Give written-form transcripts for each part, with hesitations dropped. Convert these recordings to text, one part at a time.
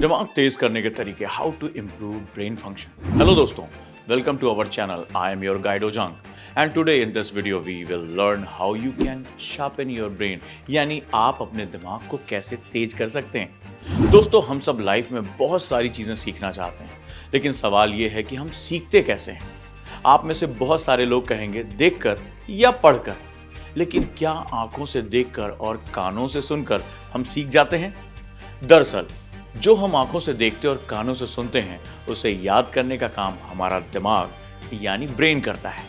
दिमाग तेज करने के तरीके, how to improve brain function. Hello दोस्तों, welcome to our channel. I am your guide Ojang and today in this video we will learn how you can sharpen your brain, यानी आप अपने दिमाग को कैसे तेज कर सकते हैं। दोस्तों, हम सब लाइफ में बहुत सारी चीजें सीखना चाहते हैं, लेकिन सवाल यह है कि हम सीखते कैसे हैं। आप में से बहुत सारे लोग कहेंगे देखकर या पढ़कर, लेकिन क्या आंखों से देखकर और कानों से सुनकर हम सीख जाते हैं? दरअसल जो हम आंखों से देखते और कानों से सुनते हैं उसे याद करने का काम हमारा दिमाग यानी ब्रेन करता है।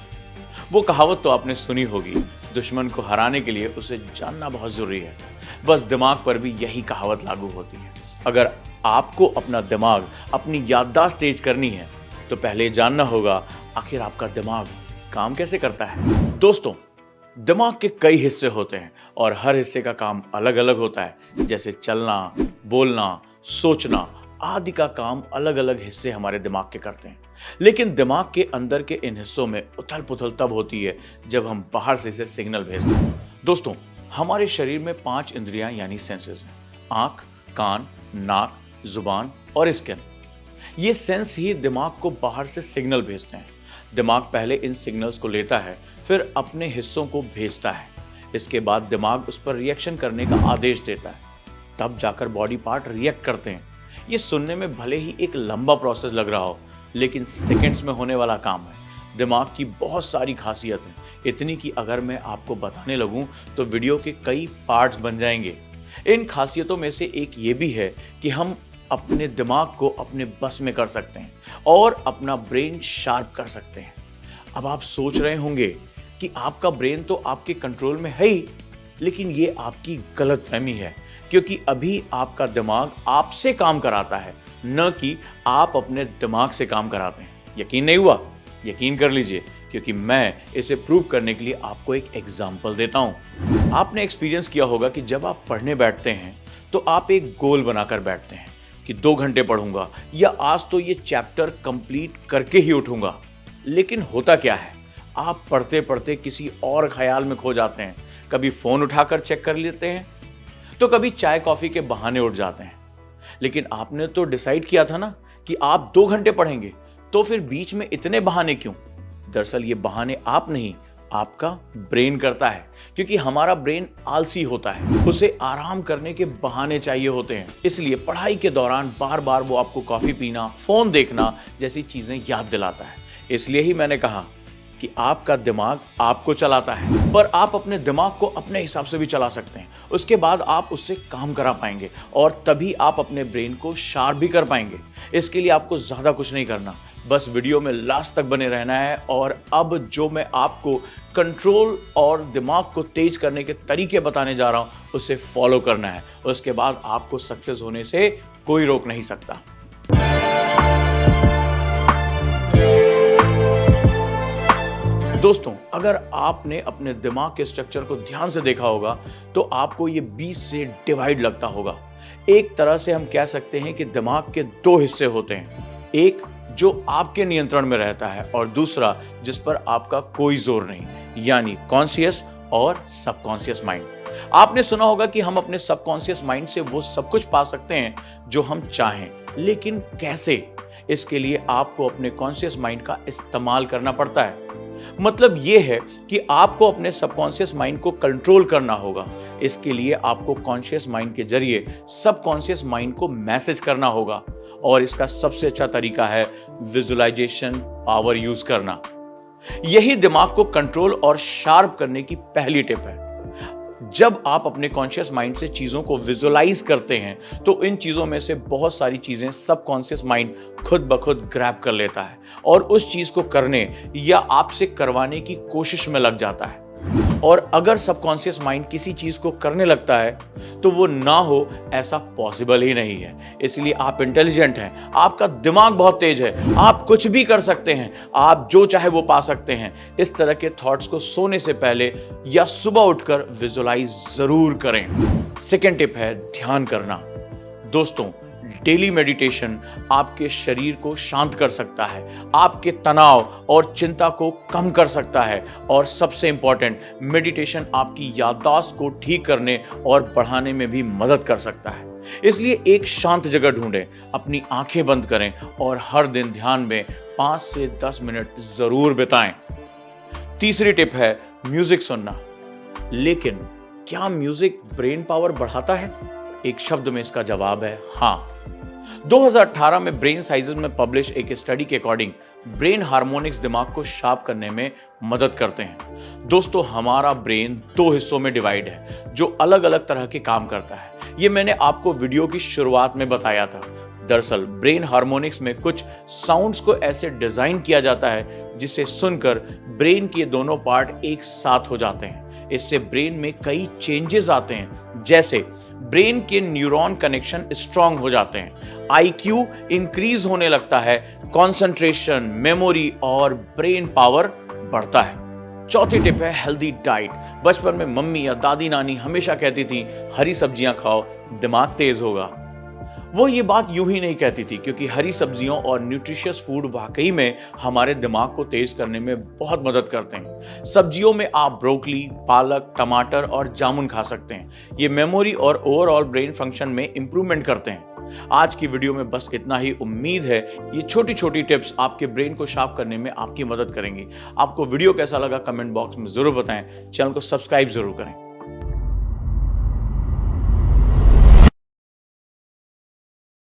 वो कहावत तो आपने सुनी होगी, दुश्मन को हराने के लिए उसे जानना बहुत जरूरी है। बस दिमाग पर भी यही कहावत लागू होती है। अगर आपको अपना दिमाग, अपनी याददाश्त तेज करनी है तो पहले जानना होगा आखिर आपका दिमाग काम कैसे करता है। दोस्तों, दिमाग के कई हिस्से होते हैं और हर हिस्से का काम अलग अलग होता है। जैसे चलना, बोलना, सोचना आदि का काम अलग अलग हिस्से हमारे दिमाग के करते हैं। लेकिन दिमाग के अंदर के इन हिस्सों में उथल पुथल तब होती है जब हम बाहर से इसे सिग्नल भेजते हैं। दोस्तों, हमारे शरीर में 5 इंद्रियां यानी सेंसेस हैं: आंख, कान, नाक, जुबान और स्किन। ये सेंस ही दिमाग को बाहर से सिग्नल भेजते हैं। दिमाग पहले इन सिग्नल्स को लेता है, फिर अपने हिस्सों को भेजता है। इसके बाद दिमाग उस पर रिएक्शन करने का आदेश देता है, तब जाकर बॉडी पार्ट रिएक्ट करते हैं। ये सुनने में भले ही एक लंबा प्रोसेस लग रहा हो, लेकिन सेकंड्स में होने वाला काम है। दिमाग की बहुत सारी खासियत है, इतनी कि अगर मैं आपको बताने लगूं तो वीडियो के कई पार्ट्स बन जाएंगे। इन खासियतों में से एक ये भी है कि हम अपने दिमाग को अपने बस में कर सकते हैं और अपना ब्रेन शार्प कर सकते हैं। अब आप सोच रहे होंगे कि आपका ब्रेन तो आपके कंट्रोल में है ही, लेकिन ये आपकी गलतफहमी है, क्योंकि अभी आपका दिमाग आपसे काम कराता है, न कि आप अपने दिमाग से काम कराते हैं। यकीन नहीं हुआ? यकीन कर लीजिए, क्योंकि मैं इसे प्रूव करने के लिए आपको एक एग्जाम्पल देता हूं। आपने एक्सपीरियंस किया होगा कि जब आप पढ़ने बैठते हैं तो आप एक गोल बनाकर बैठते हैं कि 2 घंटे पढ़ूंगा या आज तो ये चैप्टर कंप्लीट करके ही उठूंगा। लेकिन होता क्या है, आप पढ़ते पढ़ते किसी और ख्याल में खो जाते हैं। कभी फोन उठाकर चेक कर लेते हैं, तो कभी चाय कॉफी के बहाने उठ जाते हैं। लेकिन आपने तो डिसाइड किया था ना कि आप 2 घंटे पढ़ेंगे, तो फिर बीच में इतने बहाने क्यों? दरअसल ये बहाने आप नहीं, आपका ब्रेन करता है, क्योंकि हमारा ब्रेन आलसी होता है। उसे आराम करने के बहाने चाहिए होते हैं। इसलिए पढ़ाई के दौरान बार बार वो आपको कॉफी पीना, फोन देखना जैसी चीजें याद दिलाता है। इसलिए ही मैंने कहा कि आपका दिमाग आपको चलाता है, पर आप अपने दिमाग को अपने हिसाब से भी चला सकते हैं। उसके बाद आप उससे काम करा पाएंगे और तभी आप अपने ब्रेन को शार्प भी कर पाएंगे। इसके लिए आपको ज्यादा कुछ नहीं करना, बस वीडियो में लास्ट तक बने रहना है। और अब जो मैं आपको कंट्रोल और दिमाग को तेज करने के तरीके बताने जा रहा हूं, उसे फॉलो करना है। उसके बाद आपको सक्सेस होने से कोई रोक नहीं सकता। दोस्तों, अगर आपने अपने दिमाग के स्ट्रक्चर को ध्यान से देखा होगा तो आपको ये 20 से डिवाइड लगता होगा। एक तरह से हम कह सकते हैं कि दिमाग के 2 हिस्से होते हैं, एक जो आपके नियंत्रण में रहता है और दूसरा जिस पर आपका कोई जोर नहीं, यानी कॉन्शियस और सबकॉन्शियस माइंड। आपने सुना होगा कि हम अपने सबकॉन्शियस माइंड से वो सब कुछ पा सकते हैं जो हम चाहें, लेकिन कैसे? इसके लिए आपको अपने कॉन्शियस माइंड का इस्तेमाल करना पड़ता है। मतलब यह है कि आपको अपने सबकॉन्शियस माइंड को कंट्रोल करना होगा। इसके लिए आपको कॉन्शियस माइंड के जरिए सबकॉन्शियस माइंड को मैसेज करना होगा, और इसका सबसे अच्छा तरीका है विजुअलाइजेशन पावर यूज करना। यही दिमाग को कंट्रोल और शार्प करने की पहली टिप है। जब आप अपने कॉन्शियस माइंड से चीजों को विजुअलाइज करते हैं तो इन चीजों में से बहुत सारी चीजें सबकॉन्शियस माइंड खुद ब खुद ग्रैब कर लेता है और उस चीज को करने या आपसे करवाने की कोशिश में लग जाता है। और अगर सबकॉन्शियस माइंड किसी चीज को करने लगता है तो वो ना हो ऐसा पॉसिबल ही नहीं है। इसलिए आप इंटेलिजेंट हैं, आपका दिमाग बहुत तेज है, आप कुछ भी कर सकते हैं, आप जो चाहे वो पा सकते हैं। इस तरह के थॉट्स को सोने से पहले या सुबह उठकर विजुअलाइज जरूर करें। सेकेंड टिप है ध्यान करना। दोस्तों, डेली मेडिटेशन आपके शरीर को शांत कर सकता है, आपके तनाव और चिंता को कम कर सकता है, और सबसे इंपॉर्टेंट, मेडिटेशन आपकी याददाश्त को ठीक करने और बढ़ाने में भी मदद कर सकता है। इसलिए एक शांत जगह ढूंढें, अपनी आंखें बंद करें और हर दिन ध्यान में 5 से 10 मिनट जरूर बिताएं। तीसरी टिप है म्यूजिक सुनना। लेकिन क्या म्यूजिक ब्रेन पावर बढ़ाता है? एक शब्द में इसका जवाब है हाँ। 2018 में ब्रेन साइंसेस में पब्लिश एक स्टडी के अकॉर्डिंग ब्रेन हार्मोनिक्स दिमाग को शार्प करने में मदद करते हैं। दोस्तों, हमारा ब्रेन 2 हिस्सों में डिवाइड है जो अलग अलग तरह के काम करता है। ये मैंने आपको वीडियो की शुरुआत में बताया था। दरअसल ब्रेन हार्मोनिक्स में कुछ साउंड्स को ऐसे डिजाइन किया जाता है जिसे सुनकर ब्रेन के दोनों पार्ट एक साथ हो जाते हैं। इससे ब्रेन में कई चेंजेस आते हैं, जैसे ब्रेन के न्यूरॉन कनेक्शन स्ट्रांग हो जाते हैं, आईक्यू इंक्रीज होने लगता है, कंसंट्रेशन, मेमोरी और ब्रेन पावर बढ़ता है। चौथी टिप है हेल्दी डाइट। बचपन में मम्मी या दादी नानी हमेशा कहती थी हरी सब्जियां खाओ, दिमाग तेज होगा। वो ये बात यूं ही नहीं कहती थी, क्योंकि हरी सब्जियों और न्यूट्रिशियस फूड वाकई में हमारे दिमाग को तेज करने में बहुत मदद करते हैं। सब्जियों में आप ब्रोकली, पालक, टमाटर और जामुन खा सकते हैं। ये मेमोरी और ओवरऑल ब्रेन फंक्शन में इंप्रूवमेंट करते हैं। आज की वीडियो में बस इतना ही। उम्मीद है ये छोटी छोटी टिप्स आपके ब्रेन को शार्प करने में आपकी मदद करेंगी। आपको वीडियो कैसा लगा कमेंट बॉक्स में जरूर बताएं। चैनल को सब्सक्राइब जरूर करें।